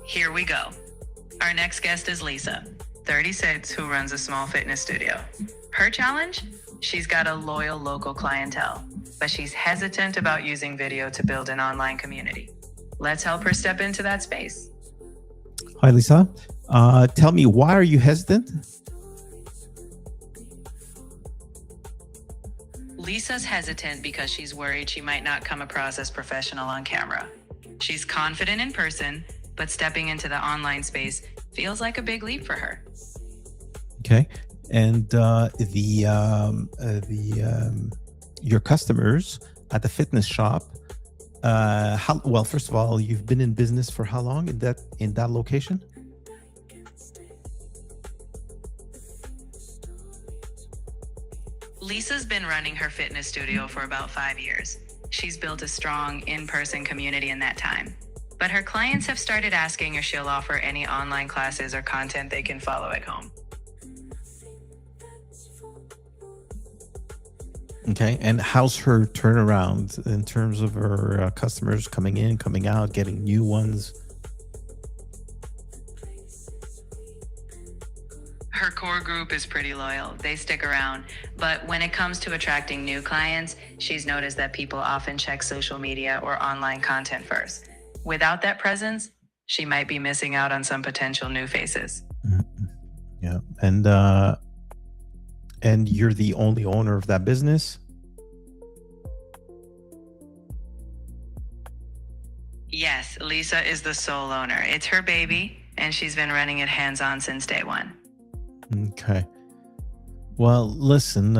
Here we go. Our next guest is Lisa, 36, who runs a small fitness studio. Her challenge? She's got a loyal local clientele, but she's hesitant about using video to build an online community. Let's help her step into that space. Hi, Lisa. Tell me, why are you hesitant? Lisa's hesitant because she's worried she might not come across as professional on camera. She's confident in person, but stepping into the online space feels like a big leap for her. Okay. And your customers at the fitness shop, well, first of all, you've been in business for how long in that location? Lisa's been running her fitness studio for about 5 years. She's built a strong in-person community in that time. But her clients have started asking if she'll offer any online classes or content they can follow at home. Okay. And how's her turnaround in terms of her customers coming in, coming out, getting new ones? Her core group is pretty loyal. They stick around. But when it comes to attracting new clients, she's noticed that people often check social media or online content first. Without that presence, she might be missing out on some potential new faces. Mm-hmm. Yeah. And you're the only owner of that business? Yes, Lisa is the sole owner. It's her baby, and she's been running it hands-on since day one. Okay. Well, listen,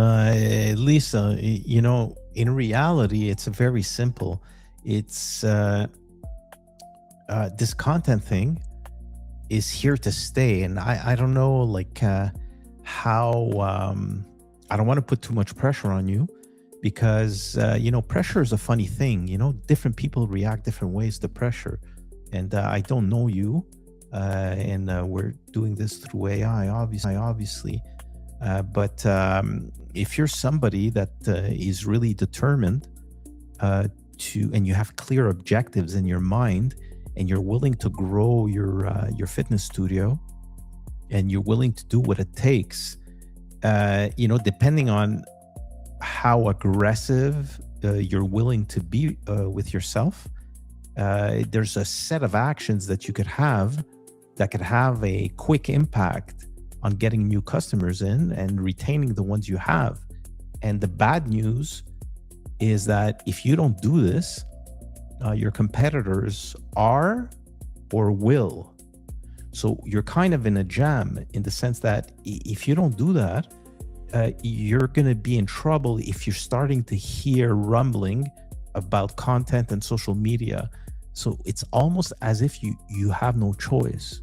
Lisa, in reality, it's very simple. It's this content thing is here to stay. And I don't know, how, I don't want to put too much pressure on you because, pressure is a funny thing. Different people react different ways to pressure. And I don't know you. And we're doing this through AI, obviously. But if you're somebody that is really determined and you have clear objectives in your mind, and you're willing to grow your fitness studio, and you're willing to do what it takes, depending on how aggressive you're willing to be with yourself, there's a set of actions that you could have that could have a quick impact on getting new customers in and retaining the ones you have. And the bad news is that if you don't do this, your competitors are or will. So you're kind of in a jam in the sense that if you don't do that, you're going to be in trouble if you're starting to hear rumbling about content and social media. So it's almost as if you have no choice.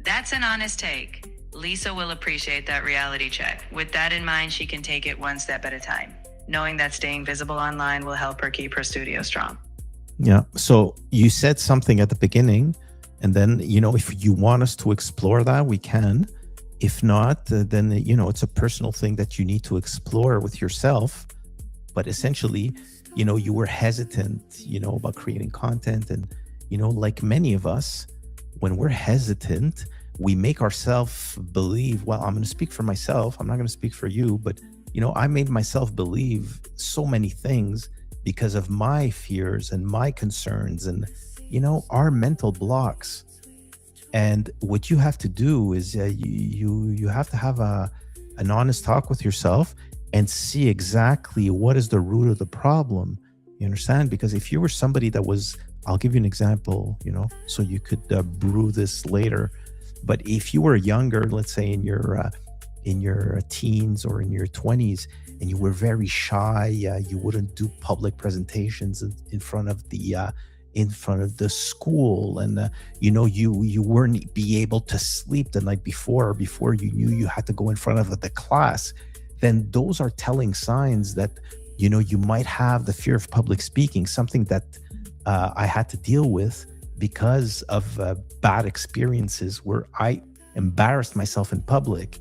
That's an honest take. Lisa will appreciate that reality check. With that in mind, she can take it one step at a time, knowing that staying visible online will help her keep her studio strong. Yeah. So you said something at the beginning, and then, if you want us to explore that, we can. If not, then, it's a personal thing that you need to explore with yourself. But essentially, you were hesitant, about creating content. And, like many of us, when we're hesitant, we make ourselves believe, well, I'm going to speak for myself. I'm not going to speak for you, but, I made myself believe so many things because of my fears and my concerns and, our mental blocks. And what you have to do is you have to have an honest talk with yourself and see exactly what is the root of the problem. You understand? Because if you were somebody that was, I'll give you an example, so you could brew this later. But if you were younger, let's say in your teens or in your 20s, and you were very shy, you wouldn't do public presentations in front of the school, and you weren't be able to sleep the night before you knew you had to go in front of the class, then those are telling signs that you might have the fear of public speaking, something that I had to deal with because of bad experiences where I embarrassed myself in public.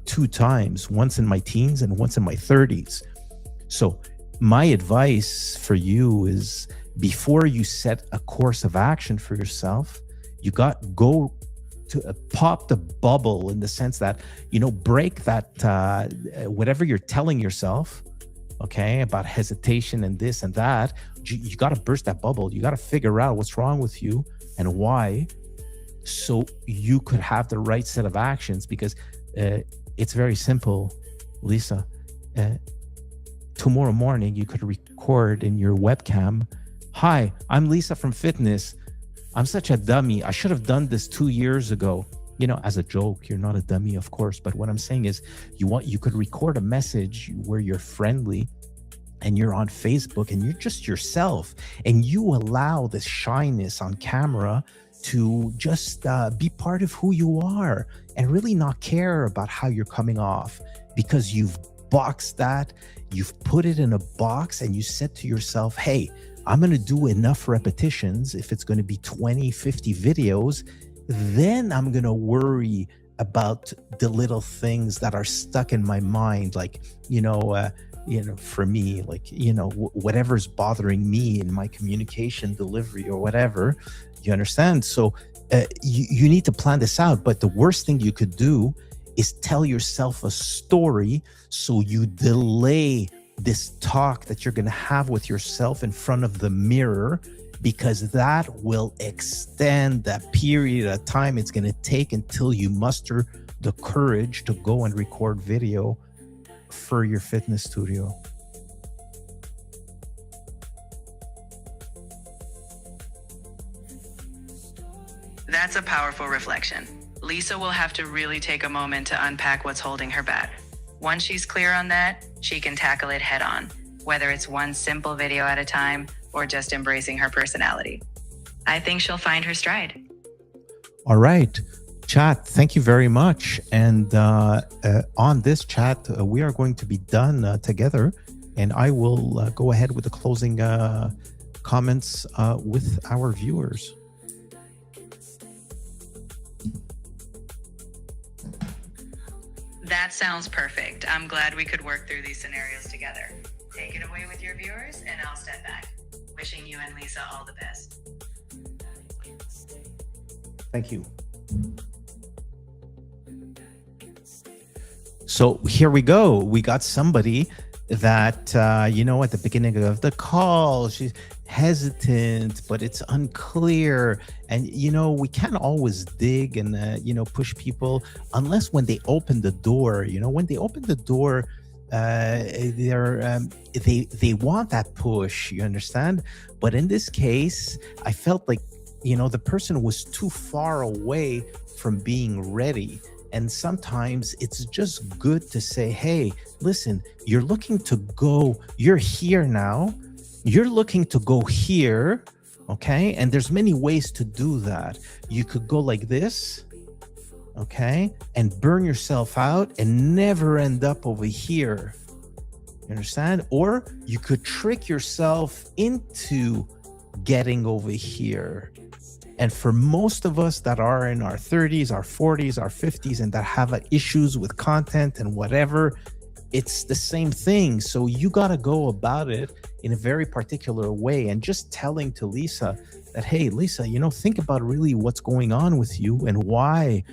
2 times, once in my teens and once in my 30s. So my advice for you is, before you set a course of action for yourself, you got go to pop the bubble, in the sense that, break that, whatever you're telling yourself, okay, about hesitation and this and that. You got to burst that bubble. You got to figure out what's wrong with you and why, so you could have the right set of actions. Because it's very simple, Lisa. Tomorrow morning, you could record in your webcam, "Hi, I'm Lisa from fitness. I'm such a dummy. I should have done this 2 years ago." As a joke. You're not a dummy, of course. But what I'm saying is, you could record a message where you're friendly and you're on Facebook and you're just yourself, and you allow this shyness on camera to just be part of who you are, and really not care about how you're coming off, because you've boxed that, you've put it in a box, and you said to yourself, "Hey, I'm going to do enough repetitions. If it's going to be 20, 50 videos, then I'm going to worry about the little things that are stuck in my mind." Like, for me, like, whatever's bothering me in my communication delivery or whatever, you understand? So you need to plan this out. But the worst thing you could do is tell yourself a story, so you delay this talk that you're going to have with yourself in front of the mirror, because that will extend that period of time it's going to take until you muster the courage to go and record video for your fitness studio. That's a powerful reflection. Lisa will have to really take a moment to unpack what's holding her back. Once she's clear on that, she can tackle it head on, whether it's one simple video at a time or just embracing her personality. I think she'll find her stride. All right, chat, thank you very much. And on this chat, we are going to be done together, and I will go ahead with the closing comments with our viewers. That sounds perfect. I'm glad we could work through these scenarios together. Take it away with your viewers, and I'll step back. Wishing you and Lisa all the best. Thank you. So here we go. We got somebody that, at the beginning of the call, she's hesitant, but it's unclear. And, we can't always dig and, push people unless when they open the door. When they open the door, they want that push, you understand? But in this case, I felt like, the person was too far away from being ready. And sometimes it's just good to say, "Hey, listen, you're looking to go, you're here now, you're looking to go here." Okay. And there's many ways to do that. You could go like this, okay, and burn yourself out and never end up over here. You understand? Or you could trick yourself into getting over here. And for most of us that are in our 30s, our 40s, our 50s, and that have issues with content and whatever, it's the same thing. So you got to go about it in a very particular way. And just telling to Lisa that, "Hey, Lisa, think about really what's going on with you, and why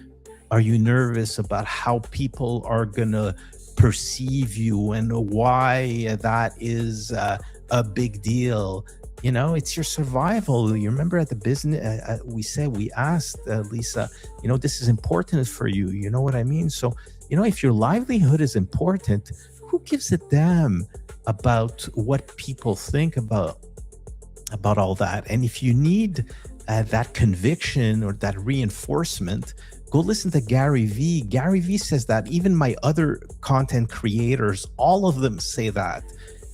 are you nervous about how people are going to perceive you, and why that is a big deal. It's your survival. You remember at the business, we asked Lisa, this is important for you. You know what I mean? So, if your livelihood is important, who gives a damn about what people think about all that? And if you need that conviction or that reinforcement, go listen to Gary Vee. Gary Vee says that. Even my other content creators, all of them say that.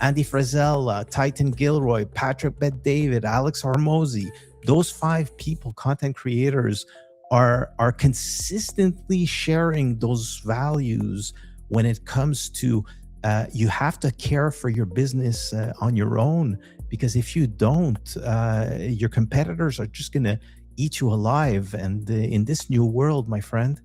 Andy Frazella, Titan Gilroy, Patrick Bet-David, Alex Hormozy, those 5 people, content creators, are consistently sharing those values when it comes to you have to care for your business on your own, because if you don't, your competitors are just going to eat you alive. And in this new world, my friend,